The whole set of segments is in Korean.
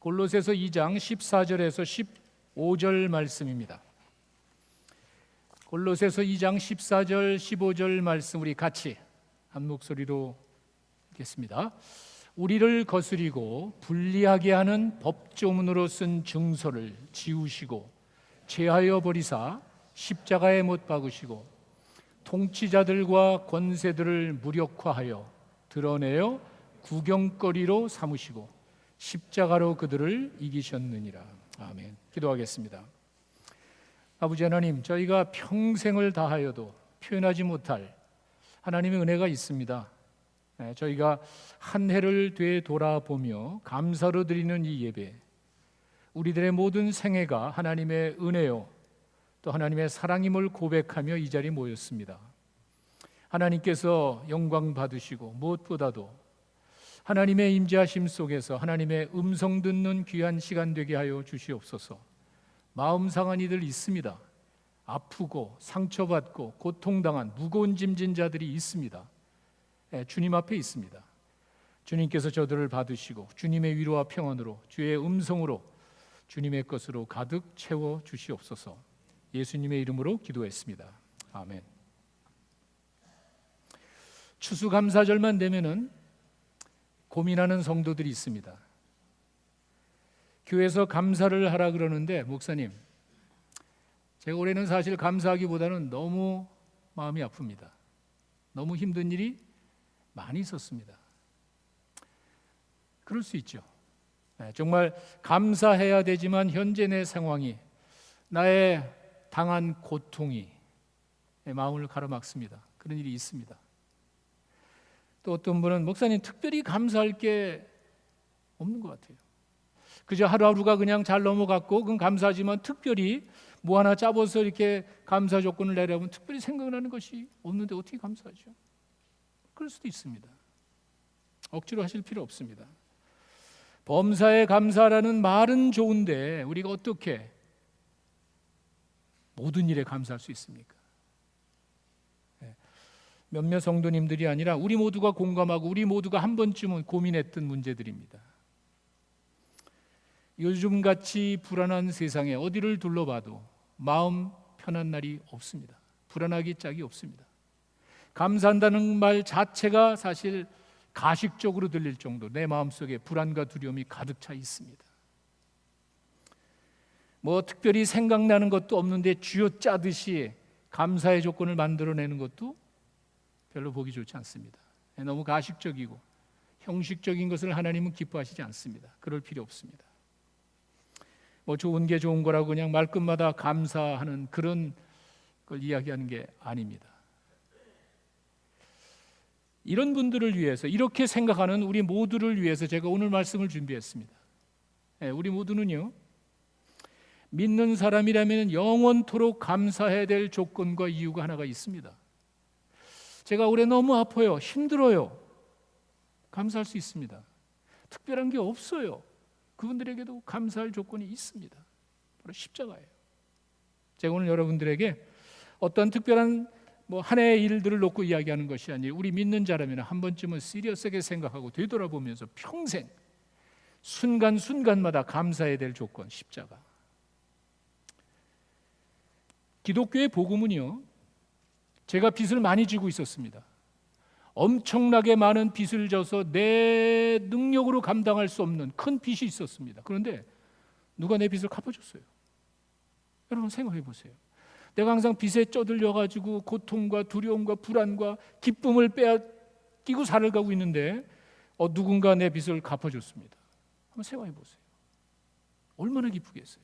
골로새서 2장 14절에서 15절 말씀입니다. 골로새서 2장 14절 15절 말씀 우리 같이 한 목소리로 읽겠습니다. 우리를 거스리고 불리하게 하는 법조문으로 쓴 증서를 지우시고 제하여 버리사 십자가에 못 박으시고 통치자들과 권세들을 무력화하여 드러내어 구경거리로 삼으시고 십자가로 그들을 이기셨느니라. 아멘. 기도하겠습니다. 아버지 하나님, 저희가 평생을 다하여도 표현하지 못할 하나님의 은혜가 있습니다. 저희가 한 해를 되돌아보며 감사로 드리는 이 예배, 우리들의 모든 생애가 하나님의 은혜요 또 하나님의 사랑임을 고백하며 이 자리에 모였습니다. 하나님께서 영광 받으시고 무엇보다도 하나님의 임재하심 속에서 하나님의 음성 듣는 귀한 시간 되게 하여 주시옵소서. 마음 상한 이들 있습니다. 아프고 상처받고 고통당한 무거운 짐진 자들이 있습니다. 주님 앞에 있습니다. 주님께서 저들을 받으시고 주님의 위로와 평안으로 주의 음성으로 주님의 것으로 가득 채워 주시옵소서. 예수님의 이름으로 기도했습니다. 아멘. 추수감사절만 되면은 고민하는 성도들이 있습니다. 교회에서 감사를 하라 그러는데, 목사님, 제가 올해는 사실 감사하기보다는 너무 마음이 아픕니다. 너무 힘든 일이 많이 있었습니다. 그럴 수 있죠. 정말 감사해야 되지만 현재 내 상황이, 나의 당한 고통이 마음을 가로막습니다. 그런 일이 있습니다. 또 어떤 분은, 목사님, 특별히 감사할 게 없는 것 같아요. 그저 하루하루가 그냥 잘 넘어갔고 그건 감사하지만 특별히 뭐 하나 짜봐서 이렇게 감사 조건을 내려면 특별히 생각나는 것이 없는데 어떻게 감사하죠? 그럴 수도 있습니다. 억지로 하실 필요 없습니다. 범사에 감사라는 말은 좋은데 우리가 어떻게 모든 일에 감사할 수 있습니까? 몇몇 성도님들이 아니라 우리 모두가 공감하고 우리 모두가 한 번쯤은 고민했던 문제들입니다. 요즘같이 불안한 세상에 어디를 둘러봐도 마음 편한 날이 없습니다. 불안하기 짝이 없습니다. 감사한다는 말 자체가 사실 가식적으로 들릴 정도 내 마음속에 불안과 두려움이 가득 차 있습니다. 뭐 특별히 생각나는 것도 없는데 쥐어짜듯이 감사의 조건을 만들어내는 것도 별로 보기 좋지 않습니다. 너무 가식적이고 형식적인 것을 하나님은 기뻐하시지 않습니다. 그럴 필요 없습니다. 뭐 좋은 게 좋은 거라고 그냥 말끝마다 감사하는 그런 걸 이야기하는 게 아닙니다. 이런 분들을 위해서, 이렇게 생각하는 우리 모두를 위해서 제가 오늘 말씀을 준비했습니다. 우리 모두는요, 믿는 사람이라면 영원토록 감사해야 될 조건과 이유가 하나가 있습니다. 제가 올해 너무 아파요, 힘들어요, 감사할 수 있습니다. 특별한 게 없어요. 그분들에게도 감사할 조건이 있습니다. 바로 십자가예요. 제가 오늘 여러분들에게 어떤 특별한 한 해의 일들을 놓고 이야기하는 것이 아니에요. 우리 믿는 자라면 한 번쯤은 시리어스하게 생각하고 되돌아보면서 평생 순간순간마다 감사해야 될 조건, 십자가. 기독교의 복음은요, 제가 빚을 많이 지고 있었습니다. 엄청나게 많은 빚을 져서 내 능력으로 감당할 수 없는 큰 빚이 있었습니다. 그런데 누가 내 빚을 갚아줬어요? 여러분 생각해 보세요. 내가 항상 빚에 쩌들려가지고 고통과 두려움과 불안과 기쁨을 빼앗기고 살아가고 있는데 누군가 내 빚을 갚아줬습니다. 한번 생각해 보세요. 얼마나 기쁘겠어요?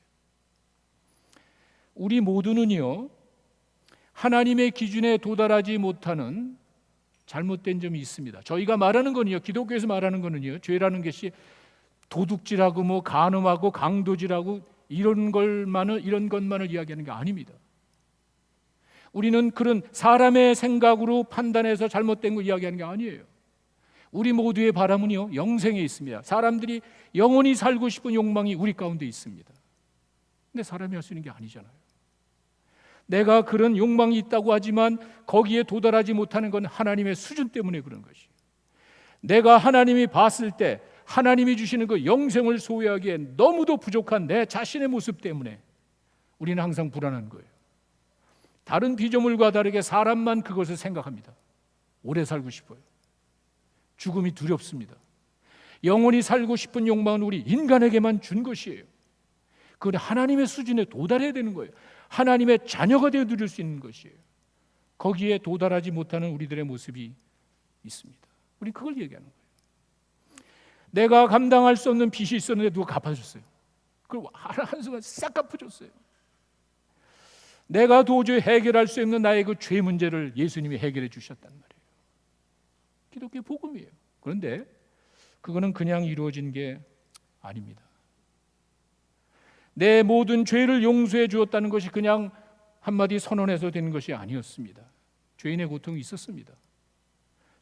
우리 모두는요, 하나님의 기준에 도달하지 못하는 잘못된 점이 있습니다. 저희가 말하는 거는요, 기독교에서 말하는 거는요, 죄라는 것이 도둑질하고 간음하고 강도질하고 이런 것만을 이야기하는 게 아닙니다. 우리는 그런 사람의 생각으로 판단해서 잘못된 거 이야기하는 게 아니에요. 우리 모두의 바람은요, 영생에 있습니다. 사람들이 영원히 살고 싶은 욕망이 우리 가운데 있습니다. 근데 사람이 할 수 있는 게 아니잖아요. 내가 그런 욕망이 있다고 하지만 거기에 도달하지 못하는 건 하나님의 수준 때문에 그런 것이에요. 내가 하나님이 봤을 때 하나님이 주시는 그 영생을 소유하기에 너무도 부족한 내 자신의 모습 때문에 우리는 항상 불안한 거예요. 다른 피조물과 다르게 사람만 그것을 생각합니다. 오래 살고 싶어요. 죽음이 두렵습니다. 영원히 살고 싶은 욕망은 우리 인간에게만 준 것이에요. 그건 하나님의 수준에 도달해야 되는 거예요. 하나님의 자녀가 되어 누릴 수 있는 것이에요. 거기에 도달하지 못하는 우리들의 모습이 있습니다. 우리 그걸 얘기하는 거예요. 내가 감당할 수 없는 빚이 있었는데 누가 갚아줬어요. 그걸 한순간 싹 갚아줬어요. 내가 도저히 해결할 수 없는 나의 그 죄 문제를 예수님이 해결해 주셨단 말이에요. 기독교의 복음이에요. 그런데 그거는 그냥 이루어진 게 아닙니다. 내 모든 죄를 용서해 주었다는 것이 그냥 한마디 선언해서 되는 것이 아니었습니다. 죄인의 고통이 있었습니다.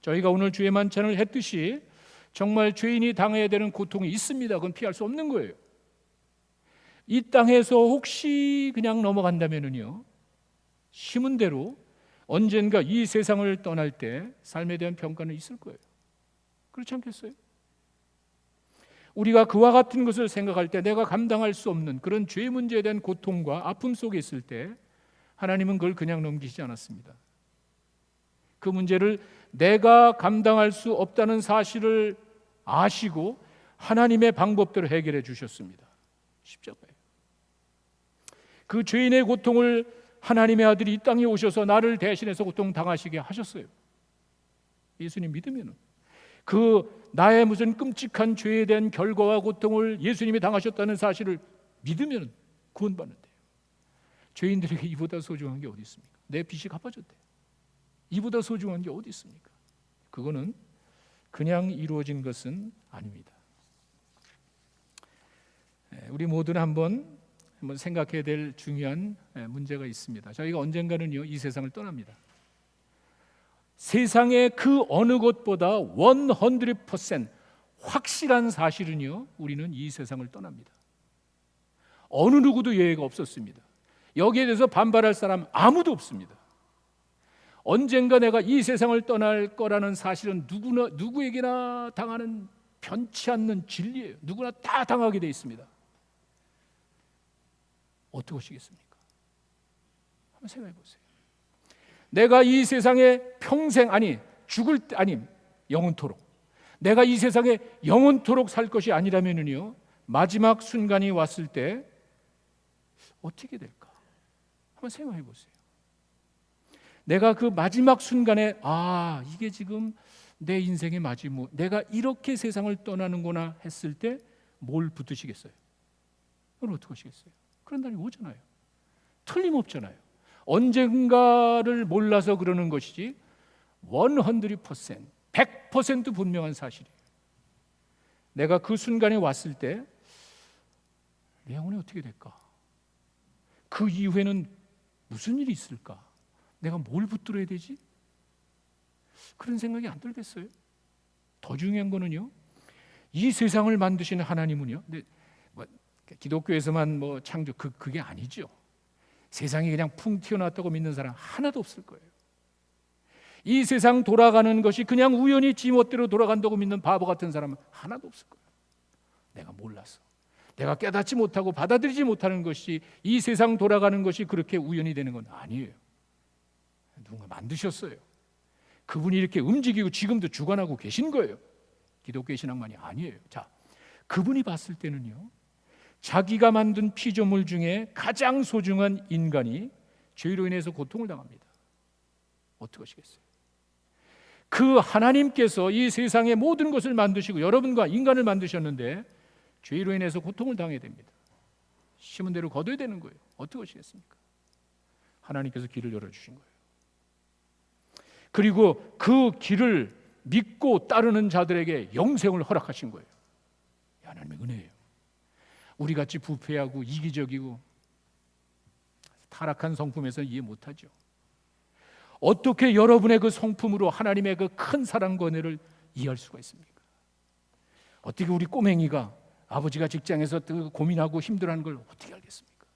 저희가 오늘 주의 만찬을 했듯이 정말 죄인이 당해야 되는 고통이 있습니다. 그건 피할 수 없는 거예요. 이 땅에서 혹시 그냥 넘어간다면요, 심은 대로 언젠가 이 세상을 떠날 때 삶에 대한 평가는 있을 거예요. 그렇지 않겠어요? 우리가 그와 같은 것을 생각할 때 내가 감당할 수 없는 그런 죄 문제에 대한 고통과 아픔 속에 있을 때 하나님은 그걸 그냥 넘기지 않았습니다. 그 문제를 내가 감당할 수 없다는 사실을 아시고 하나님의 방법대로 해결해 주셨습니다. 십자가예요. 그 죄인의 고통을 하나님의 아들이 이 땅에 오셔서 나를 대신해서 고통당하시게 하셨어요. 예수님 믿으면 그 나의 무슨 끔찍한 죄에 대한 결과와 고통을 예수님이 당하셨다는 사실을 믿으면 구원받는데요. 죄인들에게 이보다 소중한 게 어디 있습니까? 내 빚이 갚아졌대. 이보다 소중한 게 어디 있습니까? 그거는 그냥 이루어진 것은 아닙니다. 우리 모두는 한번 생각해야 될 중요한 문제가 있습니다. 저희가 언젠가는요, 이 세상을 떠납니다. 세상의 그 어느 것보다 100% 확실한 사실은요, 우리는 이 세상을 떠납니다. 어느 누구도 예외가 없었습니다. 여기에 대해서 반발할 사람 아무도 없습니다. 언젠가 내가 이 세상을 떠날 거라는 사실은 누구에게나 당하는 변치 않는 진리예요. 누구나 다 당하게 돼 있습니다. 어떻게 하시겠습니까? 한번 생각해 보세요. 내가 이 세상에 평생 죽을 때 영원토록 내가 이 세상에 영원토록 살 것이 아니라면요, 마지막 순간이 왔을 때 어떻게 될까? 한번 생각해 보세요. 내가 그 마지막 순간에 이게 지금 내 인생의 마지막, 내가 이렇게 세상을 떠나는구나 했을 때 뭘 붙드시겠어요? 그걸 어떻게 하시겠어요? 그런 날이 오잖아요. 틀림없잖아요. 언젠가를 몰라서 그러는 것이지 100% 분명한 사실이에요. 내가 그 순간에 왔을 때 내 영혼이 어떻게 될까? 그 이후에는 무슨 일이 있을까? 내가 뭘 붙들어야 되지? 그런 생각이 안 들겠어요? 더 중요한 거는요, 이 세상을 만드시는 하나님은요, 기독교에서만 창조 그게 아니죠. 세상이 그냥 풍 튀어나왔다고 믿는 사람 하나도 없을 거예요. 이 세상 돌아가는 것이 그냥 우연히 지멋대로 돌아간다고 믿는 바보 같은 사람은 하나도 없을 거예요. 내가 몰라서, 내가 깨닫지 못하고 받아들이지 못하는 것이, 이 세상 돌아가는 것이 그렇게 우연히 되는 건 아니에요. 누군가 만드셨어요. 그분이 이렇게 움직이고 지금도 주관하고 계신 거예요. 기독교의 신앙만이 아니에요. 자, 그분이 봤을 때는요, 자기가 만든 피조물 중에 가장 소중한 인간이 죄로 인해서 고통을 당합니다. 어떻게 하시겠어요? 그 하나님께서 이 세상의 모든 것을 만드시고 여러분과 인간을 만드셨는데 죄로 인해서 고통을 당해야 됩니다. 심은 대로 거둬야 되는 거예요. 어떻게 하시겠습니까? 하나님께서 길을 열어주신 거예요. 그리고 그 길을 믿고 따르는 자들에게 영생을 허락하신 거예요. 하나님의 은혜예요. 우리같이 부패하고 이기적이고 타락한 성품에서는 이해 못하죠. 어떻게 여러분의 그 성품으로 하나님의 그 큰 사랑과 은혜를 이해할 수가 있습니까? 어떻게 우리 꼬맹이가 아버지가 직장에서 고민하고 힘들어하는 걸 어떻게 알겠습니까?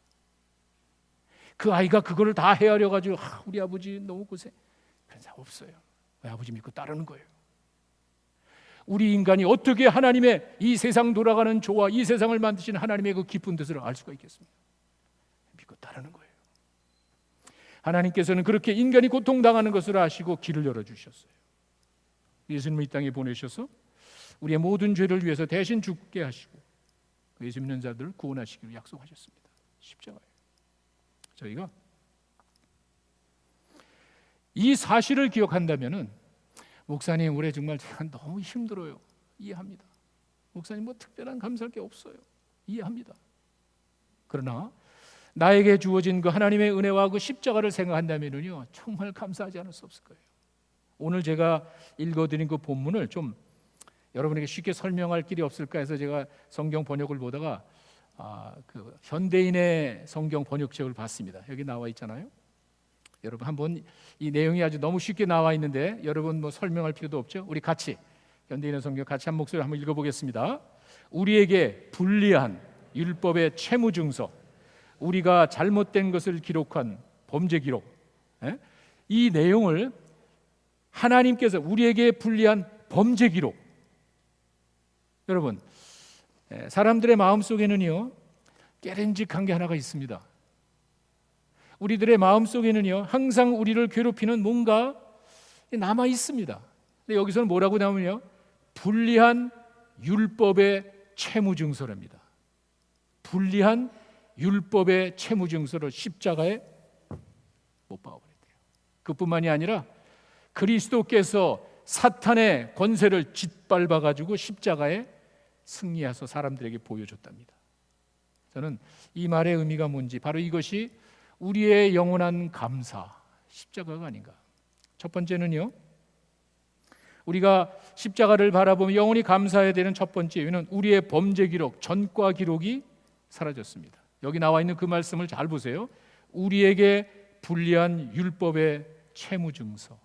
그 아이가 그거를 다 헤아려 가지고 우리 아버지 너무 고생, 그런 사람 없어요. 왜? 아버지 믿고 따르는 거예요. 우리 인간이 어떻게 하나님의 이 세상 돌아가는 조와 이 세상을 만드신 하나님의 그 깊은 뜻을 알 수가 있겠습니까? 믿고 따르는 거예요. 하나님께서는 그렇게 인간이 고통당하는 것을 아시고 길을 열어주셨어요. 예수님을 이 땅에 보내셔서 우리의 모든 죄를 위해서 대신 죽게 하시고 예수 믿는 자들을 구원하시기로 약속하셨습니다. 십자가예요. 저희가 이 사실을 기억한다면은 목사님 올해 정말 제가 너무 힘들어요. 이해합니다. 목사님 뭐 특별한 감사할 게 없어요. 이해합니다. 그러나 나에게 주어진 그 하나님의 은혜와 그 십자가를 생각한다면은요 정말 감사하지 않을 수 없을 거예요. 오늘 제가 읽어드린 그 본문을 좀 여러분에게 쉽게 설명할 길이 없을까 해서 제가 성경 번역을 보다가 그 현대인의 성경 번역책을 봤습니다. 여기 나와 있잖아요. 여러분 한번 이 내용이 아주 너무 쉽게 나와 있는데 여러분 뭐 설명할 필요도 없죠. 우리 같이 현대인의 성경 같이 한 목소리로 한번 읽어보겠습니다. 우리에게 불리한 율법의 채무증서, 우리가 잘못된 것을 기록한 범죄 기록, 이 내용을 하나님께서 우리에게 불리한 범죄 기록. 여러분 사람들의 마음속에는요 깨름직한 게 하나가 있습니다. 우리들의 마음속에는요 항상 우리를 괴롭히는 뭔가 남아 있습니다. 근데 여기서는 뭐라고 나오면요 불리한 율법의 채무증서랍니다. 불리한 율법의 채무증서를 십자가에 못 박아버렸대요. 그뿐만이 아니라 그리스도께서 사탄의 권세를 짓밟아가지고 십자가에 승리해서 사람들에게 보여줬답니다. 저는 이 말의 의미가 뭔지 바로 이것이 우리의 영원한 감사, 십자가가 아닌가. 첫 번째는요 우리가 십자가를 바라보며 영원히 감사해야 되는 첫 번째 이유는 우리의 범죄 기록, 전과 기록이 사라졌습니다. 여기 나와 있는 그 말씀을 잘 보세요. 우리에게 불리한 율법의 채무증서.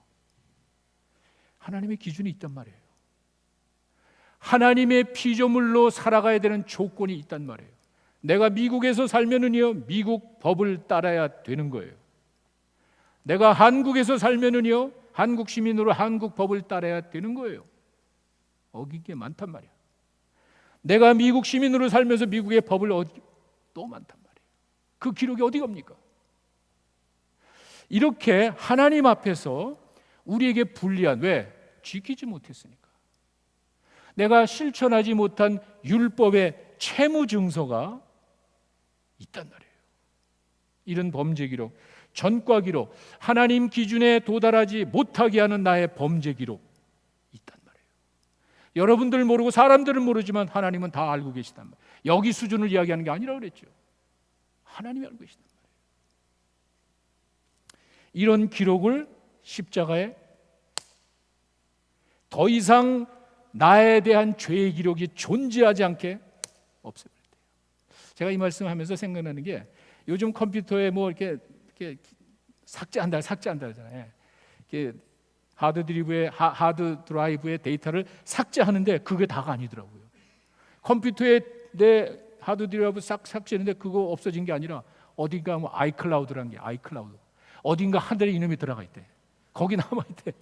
하나님의 기준이 있단 말이에요. 하나님의 피조물로 살아가야 되는 조건이 있단 말이에요. 내가 미국에서 살면은요 미국 법을 따라야 되는 거예요. 내가 한국에서 살면은요 한국 시민으로 한국 법을 따라야 되는 거예요. 어긴 게 많단 말이야. 내가 미국 시민으로 살면서 미국의 법을 또 많단 말이에요. 그 기록이 어디 갑니까? 이렇게 하나님 앞에서 우리에게 불리한, 왜? 지키지 못했으니까. 내가 실천하지 못한 율법의 채무증서가 있단 말이에요. 이런 범죄 기록, 전과 기록, 하나님 기준에 도달하지 못하게 하는 나의 범죄 기록 있단 말이에요. 여러분들 모르고 사람들은 모르지만 하나님은 다 알고 계시단 말이에요. 여기 수준을 이야기하는 게 아니라 그랬죠. 하나님이 알고 계시단 말이에요. 이런 기록을 십자가에 더 이상 나에 대한 죄의 기록이 존재하지 않게 없애버렸대요. 제가 이 말씀하면서 생각나는 게 요즘 컴퓨터에 뭐 이렇게 삭제한다 하잖아요. 이렇게 하드 드라이브의 데이터를 삭제하는데 그게 다가 아니더라고요. 컴퓨터에 내 하드 드라이브 싹 삭제했는데 그거 없어진 게 아니라 어딘가 뭐 아이클라우드라는 게 아이클라우드 어딘가 하늘에 이놈이 들어가 있대. 거기 남아 있대.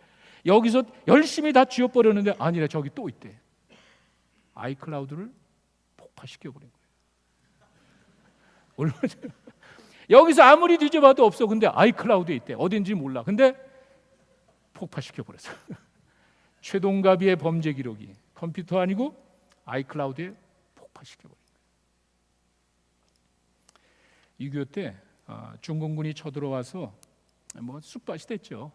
여기서 열심히 다 지워버렸는데 아니라 저기 또 있대. 아이클라우드를 폭파시켜 버린 거예요. 얼마나 여기서 아무리 뒤져봐도 없어. 근데 아이클라우드에 있대. 어딘지 몰라. 근데 폭파시켜 버렸어. 최동갑이의 범죄 기록이 컴퓨터 아니고 아이클라우드에 폭파시켜 버린 거예요. 6.25 때 중공군이 쳐들어와서 뭐 쑥밭이 됐죠.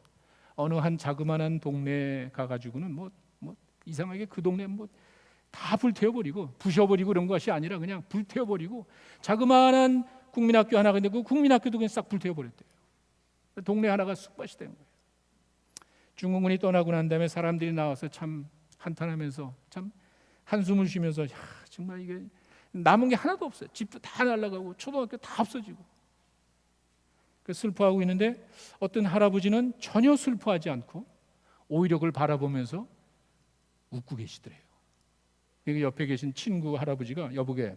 어느 한 자그마한 동네 가가지고는 뭐 이상하게 그 동네 뭐 다 불태워버리고 부셔버리고 그런 것이 아니라 그냥 불태워버리고 자그마한 국민학교 하나 근데 그 국민학교도 그냥 싹 불태워버렸대요. 동네 하나가 쑥밭이 된 거예요. 중공군이 떠나고 난 다음에 사람들이 나와서 참 한탄하면서 참 한숨을 쉬면서 야, 정말 이게 남은 게 하나도 없어요. 집도 다 날아가고 초등학교 다 없어지고 슬퍼하고 있는데 어떤 할아버지는 전혀 슬퍼하지 않고 오히려 그걸 바라보면서 웃고 계시더래요. 옆에 계신 친구 할아버지가 여보게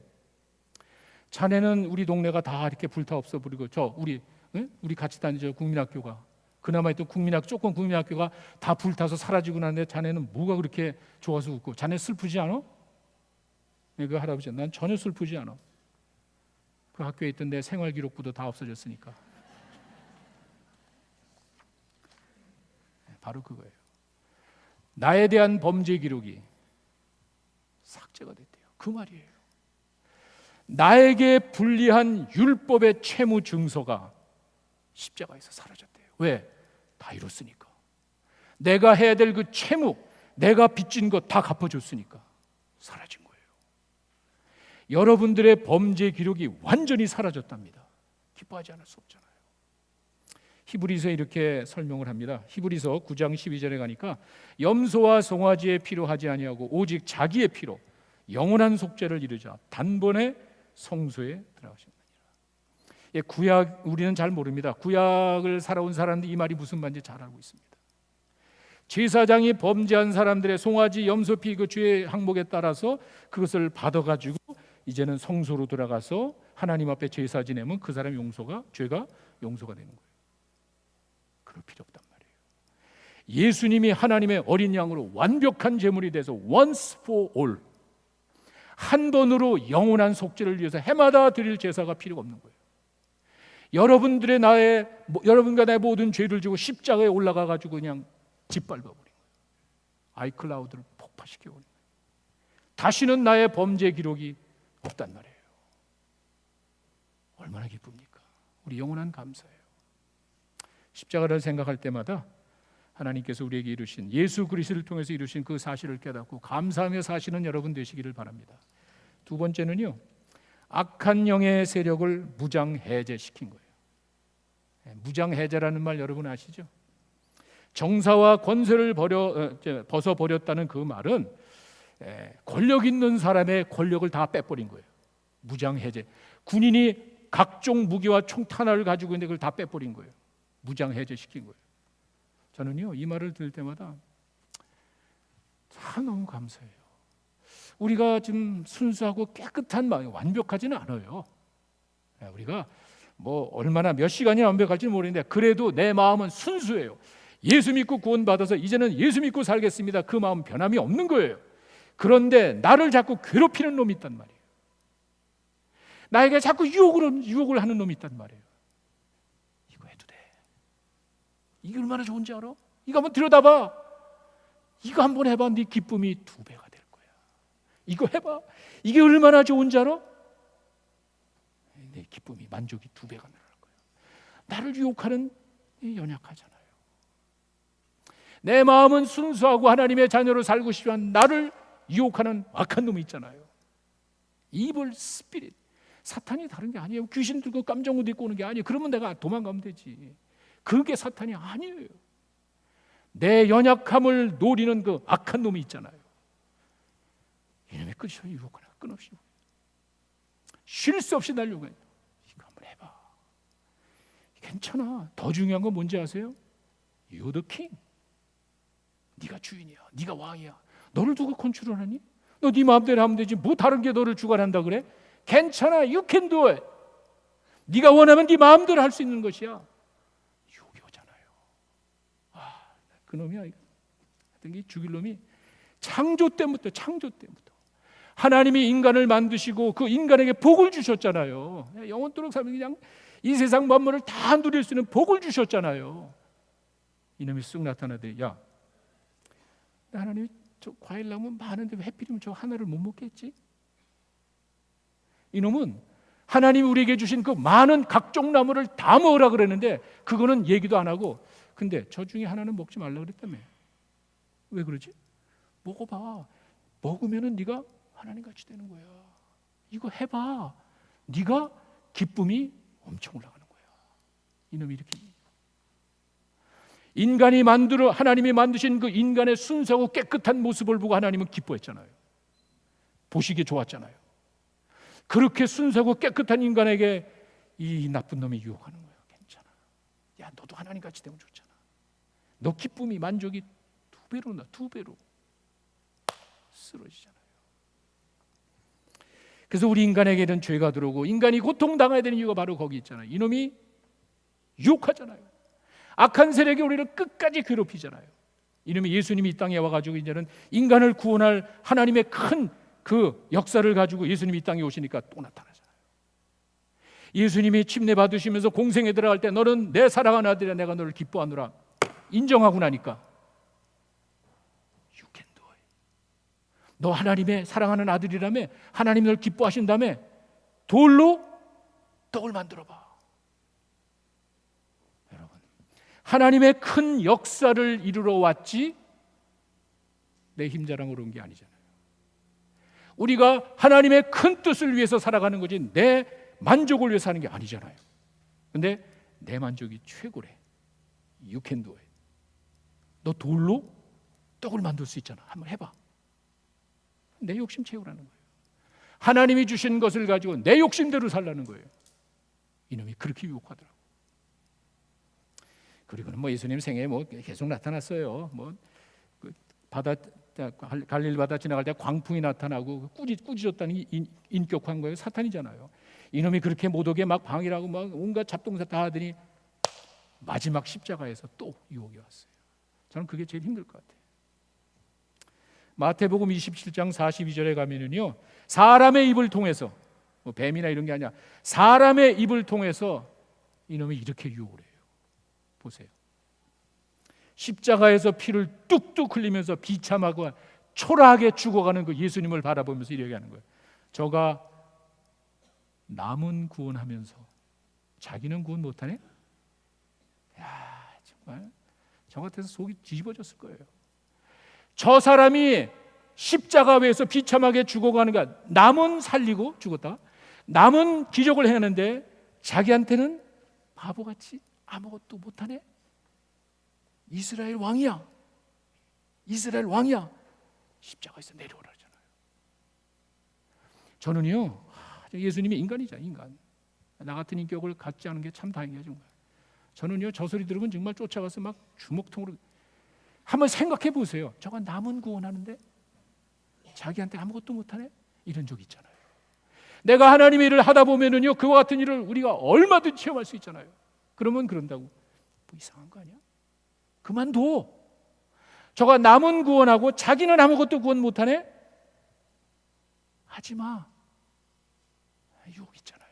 자네는 우리 동네가 다 이렇게 불타 없어버리고 우리 같이 다니죠 국민학교가 그나마 또 조금 국민학교가 다 불타서 사라지고 나는데 자네는 뭐가 그렇게 좋아서 웃고, 자네 슬프지 않아? 네, 그 할아버지, 난 전혀 슬프지 않아. 그 학교에 있던 내 생활기록부도 다 없어졌으니까. 바로 그거예요. 나에 대한 범죄 기록이 삭제가 됐대요. 그 말이에요. 나에게 불리한 율법의 채무 증서가 십자가에서 사라졌대요. 왜? 다 이뤘으니까. 내가 해야 될 그 채무, 내가 빚진 것 다 갚아줬으니까 사라진 거예요. 여러분들의 범죄 기록이 완전히 사라졌답니다. 기뻐하지 않을 수 없잖아요. 히브리서에 이렇게 설명을 합니다. 히브리서 9장 12절에 가니까 염소와 송아지의 피로 하지 아니하고 오직 자기의 피로 영원한 속죄를 이루자 단번에 성소에 들어가셨느니라. 예, 구약 우리는 잘 모릅니다. 구약을 살아온 사람들이 이 말이 무슨 말인지 잘 알고 있습니다. 제사장이 범죄한 사람들의 송아지, 염소피 그 죄의 항목에 따라서 그것을 받아가지고 이제는 성소로 들어가서 하나님 앞에 제사 지내면 그 사람 죄가 용서가 되는 거예요. 그럴 필요 없단 말이에요. 예수님이 하나님의 어린 양으로 완벽한 제물이 돼서 once for all, 한 번으로 영원한 속죄를 위해서 해마다 드릴 제사가 필요가 없는 거예요. 여러분과 나의 모든 죄를 지고 십자가에 올라가 가지고 그냥 짓밟아 버린 거예요. 아이클라우드를 폭파시켜 버린 거예요. 다시는 나의 범죄 기록이 없단 말이에요. 얼마나 기쁩니까? 우리 영원한 감사예요. 십자가를 생각할 때마다 하나님께서 우리에게 이루신, 예수 그리스도를 통해서 이루신 그 사실을 깨닫고 감사하며 사시는 여러분 되시기를 바랍니다. 두 번째는요, 악한 영의 세력을 무장해제시킨 거예요. 무장해제라는 말 여러분 아시죠? 정사와 권세를 벗어버렸다는 그 말은 권력 있는 사람의 권력을 다 빼버린 거예요. 무장해제. 군인이 각종 무기와 총탄을 가지고 있는데 그걸 다 빼버린 거예요. 무장해제시킨 거예요. 저는요, 이 말을 들을 때마다 참 너무 감사해요. 우리가 지금 순수하고 깨끗한 마음이 완벽하지는 않아요. 우리가 뭐 얼마나 몇 시간이 완벽할지는 모르는데 그래도 내 마음은 순수해요. 예수 믿고 구원받아서 이제는 예수 믿고 살겠습니다. 그 마음 변함이 없는 거예요. 그런데 나를 자꾸 괴롭히는 놈이 있단 말이에요. 나에게 자꾸 유혹을 하는 놈이 있단 말이에요. 이거 해도 돼. 이게 얼마나 좋은지 알아? 이거 한번 들여다봐. 이거 한번 해봐. 네 기쁨이 2배가 될 거야. 이거 해봐. 이게 얼마나 좋은지 알아? 내 기쁨이, 만족이 2배가 늘어날 거야. 나를 유혹하는 연약하잖아요. 내 마음은 순수하고 하나님의 자녀로 살고 싶지만 나를 유혹하는 악한 놈이 있잖아요. 이블 스피릿. 사탄이 다른 게 아니에요. 귀신 들고 깜짝 옷 입고 오는 게 아니에요. 그러면 내가 도망가면 되지. 그게 사탄이 아니에요. 내 연약함을 노리는 그 악한 놈이 있잖아요. 이놈의 끝이요, 유혹하나 끊없이 쉴 수 없이 날 유혹해. 이거 한번 해봐. 괜찮아. 더 중요한 건 뭔지 아세요? You're the king. 네가 주인이야. 네가 왕이야. 너를 누가 컨트롤하니? 너 네 마음대로 하면 되지. 뭐 다른 게 너를 주관한다 그래? 괜찮아. You can do it. 네가 원하면 네 마음대로 할 수 있는 것이야. 유혹이 오잖아요. 그놈이야. 이 죽일 놈이 창조 때부터 하나님이 인간을 만드시고 그 인간에게 복을 주셨잖아요. 영원토록 살면 그냥 이 세상 만물을 다 누릴 수 있는 복을 주셨잖아요. 이놈이 쑥 나타나더니, 야, 하나님이 저 과일 나무 많은데 왜 하필이면 저 하나를 못 먹겠지? 이놈은 하나님이 우리에게 주신 그 많은 각종 나무를 다 먹으라 그랬는데 그거는 얘기도 안 하고, 근데 저 중에 하나는 먹지 말라 그랬다며. 왜 그러지? 먹어봐. 먹으면은 네가 하나님 같이 되는 거야. 이거 해봐. 네가 기쁨이 엄청 올라가는 거야. 이놈이 이렇게. 하나님이 만드신 그 인간의 순수하고 깨끗한 모습을 보고 하나님은 기뻐했잖아요. 보시기에 좋았잖아요. 그렇게 순수하고 깨끗한 인간에게 이 나쁜 놈이 유혹하는 거예요. 괜찮아. 야, 너도 하나님 같이 되면 좋잖아. 너 기쁨이, 만족이 2배로 쓰러지잖아요. 그래서 우리 인간에게는 죄가 들어오고 인간이 고통당해야 되는 이유가 바로 거기 있잖아요. 이놈이 유혹하잖아요. 악한 세력이 우리를 끝까지 괴롭히잖아요. 이놈의 예수님이 이 땅에 와가지고 이제는 인간을 구원할 하나님의 큰 그 역사를 가지고 예수님이 이 땅에 오시니까 또 나타나잖아요. 예수님이 침례 받으시면서 공생에 들어갈 때 너는 내 사랑하는 아들이라 내가 너를 기뻐하노라 인정하고 나니까 You can do it. 너 하나님의 사랑하는 아들이라며, 하나님이 널 기뻐하신다며 돌로 떡을 만들어봐. 여러분, 하나님의 큰 역사를 이루러 왔지 내 힘자랑으로 온 게 아니잖아요. 우리가 하나님의 큰 뜻을 위해서 살아가는 거지 내 만족을 위해서 사는 게 아니잖아요. 근데 내 만족이 최고래. You can do it. 너 돌로 떡을 만들 수 있잖아. 한번 해봐. 내 욕심 채우라는 거예요. 하나님이 주신 것을 가지고 내 욕심대로 살라는 거예요. 이놈이 그렇게 유혹하더라고. 그리고는 뭐 예수님 생애에 뭐 계속 나타났어요. 뭐 그 바다 갈릴리 바다 지나갈 때 광풍이 나타나고 꾸짖었다는 인격한 거예요. 사탄이잖아요. 이놈이 그렇게 못 오게 막 방해하고 막 온갖 잡동사 다 하더니 마지막 십자가에서 또 유혹이 왔어요. 저는 그게 제일 힘들 것 같아요. 마태복음 27장 42절에 가면은요, 사람의 입을 통해서, 뭐 뱀이나 이런 게 아니라 사람의 입을 통해서 이놈이 이렇게 유혹을 해요. 보세요. 십자가에서 피를 뚝뚝 흘리면서 비참하고 초라하게 죽어가는 그 예수님을 바라보면서 이렇게 하는 거예요. 저가 남은 구원하면서 자기는 구원 못하네? 야, 정말 저 같아서 속이 뒤집어졌을 거예요. 저 사람이 십자가 위에서 비참하게 죽어가는 거, 남은 살리고 죽었다, 남은 기적을 행하는데 자기한테는 바보같이 아무것도 못하네? 이스라엘 왕이야, 이스라엘 왕이야. 십자가에서 내려오라 하잖아요. 저는요, 예수님이 인간이잖아요. 인간. 나 같은 인격을 갖지 않은 게 참 다행이에요. 정말. 저는요, 저 소리 들으면 정말 쫓아가서 막 주먹통으로 한번 생각해 보세요. 저가 남은 구원하는데 자기한테 아무것도 못하네? 이런 적 있잖아요. 내가 하나님의 일을 하다 보면은요, 그와 같은 일을 우리가 얼마든지 체험할 수 있잖아요. 그러면 그런다고 뭐 이상한 거 아니야? 그만둬. 저가 남은 구원하고 자기는 아무것도 구원 못하네? 하지마. 유혹 있잖아요.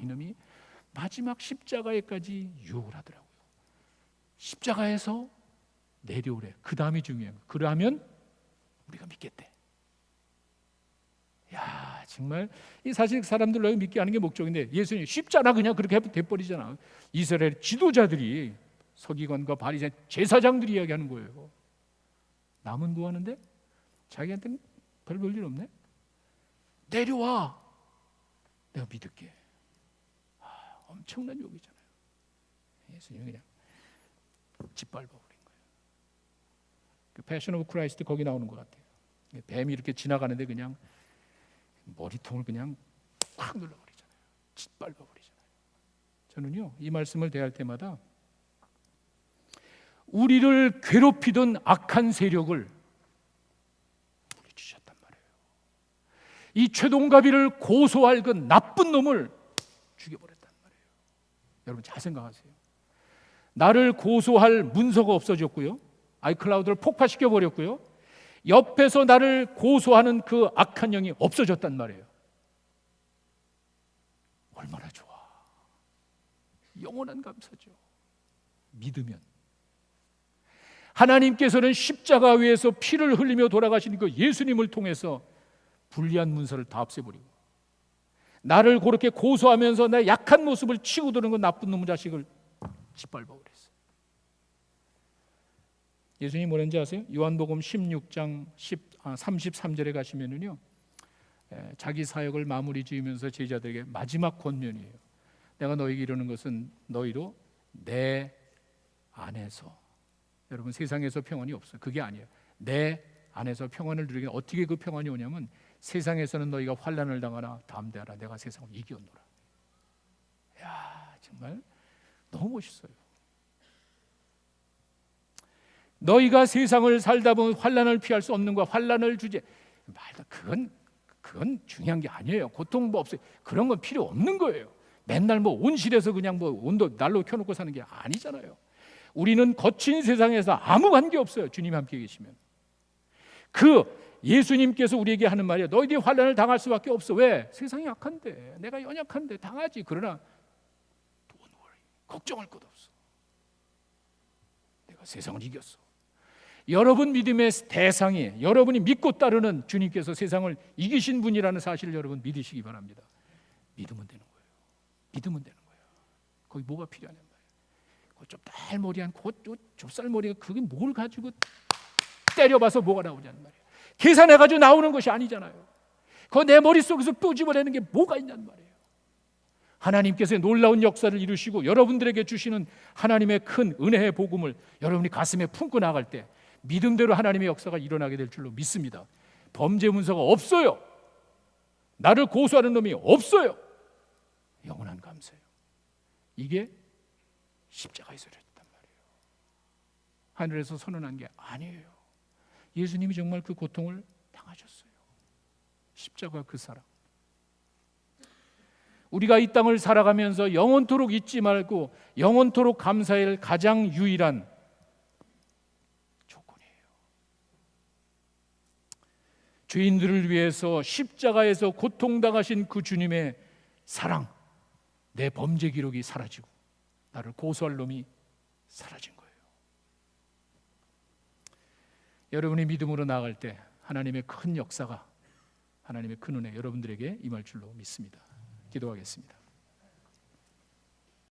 이놈이 마지막 십자가에까지 유혹을 하더라고요. 십자가에서 내려오래. 그 다음이 중요해요. 그러면 우리가 믿겠대. 야, 정말 이 사실 사람들로 믿게 하는 게 목적인데, 예수님 쉽잖아. 그냥 그렇게 돼버리잖아. 이스라엘 지도자들이, 서기관과 바리새 제사장들이 이야기하는 거예요. 남은 구하는데 자기한테는 별 볼 일 없네. 내려와. 내가 믿을게. 엄청난 욕이잖아요. 예수님이 그냥 짓밟아버린 거예요. 그 패션 오브 크라이스트 거기 나오는 것 같아요. 뱀이 이렇게 지나가는데 그냥 머리통을 그냥 확 눌러버리잖아요. 짓밟아버리잖아요. 저는요, 이 말씀을 대할 때마다 우리를 괴롭히던 악한 세력을 물리치셨단 말이에요. 이 최동가비를 고소할 그 나쁜 놈을 죽여버렸단 말이에요. 여러분 잘 생각하세요. 나를 고소할 문서가 없어졌고요, 아이클라우드를 폭파시켜 버렸고요, 옆에서 나를 고소하는 그 악한 영이 없어졌단 말이에요. 얼마나 좋아. 영원한 감사죠. 믿으면. 하나님께서는 십자가 위에서 피를 흘리며 돌아가신 그 예수님을 통해서 불리한 문서를 다 없애버리고, 나를 그렇게 고소하면서 내 약한 모습을 치고 드는 그 나쁜 놈의 자식을 짓밟아버렸어요. 예수님이 뭐랬는지 아세요? 요한복음 16장 33절에 가시면은요, 자기 사역을 마무리 지으면서 제자들에게 마지막 권면이에요. 내가 너에게 이르는 것은 너희로 내 안에서, 여러분 세상에서 평안이 없어요. 그게 아니에요. 내 안에서 평안을 누리게. 어떻게 그 평안이 오냐면, 세상에서는 너희가 환난을 당하나 담대하라, 내가 세상을 이겼노라. 야, 정말 너무 멋있어요. 너희가 세상을 살다 보면 환난을 피할 수 없는 거야. 환난을 주제. 말도 그건 중요한 게 아니에요. 고통 뭐 없어요. 그런 건 필요 없는 거예요. 맨날 뭐 온실에서 그냥 뭐 온도 난로 켜놓고 사는 게 아니잖아요. 우리는 거친 세상에서 아무 관계 없어요. 주님 함께 계시면. 그 예수님께서 우리에게 하는 말이에요. 너희들이 환난을 당할 수밖에 없어. 왜? 세상이 약한데, 내가 연약한데 당하지. 그러나 don't worry, 걱정할 것 없어. 내가 세상을 이겼어. 여러분 믿음의 대상이 여러분이 믿고 따르는 주님께서 세상을 이기신 분이라는 사실을 여러분 믿으시기 바랍니다. 믿으면 되는 거예요. 믿으면 되는 거예요. 거기 뭐가 필요하냐 말이에요. 그 좁쌀머리한 그 좁쌀머리가 그게 뭘 가지고 때려봐서 뭐가 나오냐는 말이에요. 계산해가지고 나오는 것이 아니잖아요. 그 내 머릿속에서 끄집어내는 게 뭐가 있냔 말이에요. 하나님께서 놀라운 역사를 이루시고 여러분들에게 주시는 하나님의 큰 은혜의 복음을 여러분이 가슴에 품고 나갈 때 믿음대로 하나님의 역사가 일어나게 될 줄로 믿습니다. 범죄 문서가 없어요. 나를 고소하는 놈이 없어요. 영원한 감사예요. 이게 십자가에서 이루어졌단 말이에요. 하늘에서 선언한 게 아니에요. 예수님이 정말 그 고통을 당하셨어요. 십자가 그 사랑. 우리가 이 땅을 살아가면서 영원토록 잊지 말고 영원토록 감사해야 할 가장 유일한 조건이에요. 죄인들을 위해서 십자가에서 고통당하신 그 주님의 사랑, 내 범죄 기록이 사라지고 나를 고소할 놈이 사라진 거예요. 여러분이 믿음으로 나아갈 때 하나님의 큰 역사가, 하나님의 큰 은혜 여러분들에게 임할 줄로 믿습니다. 기도하겠습니다.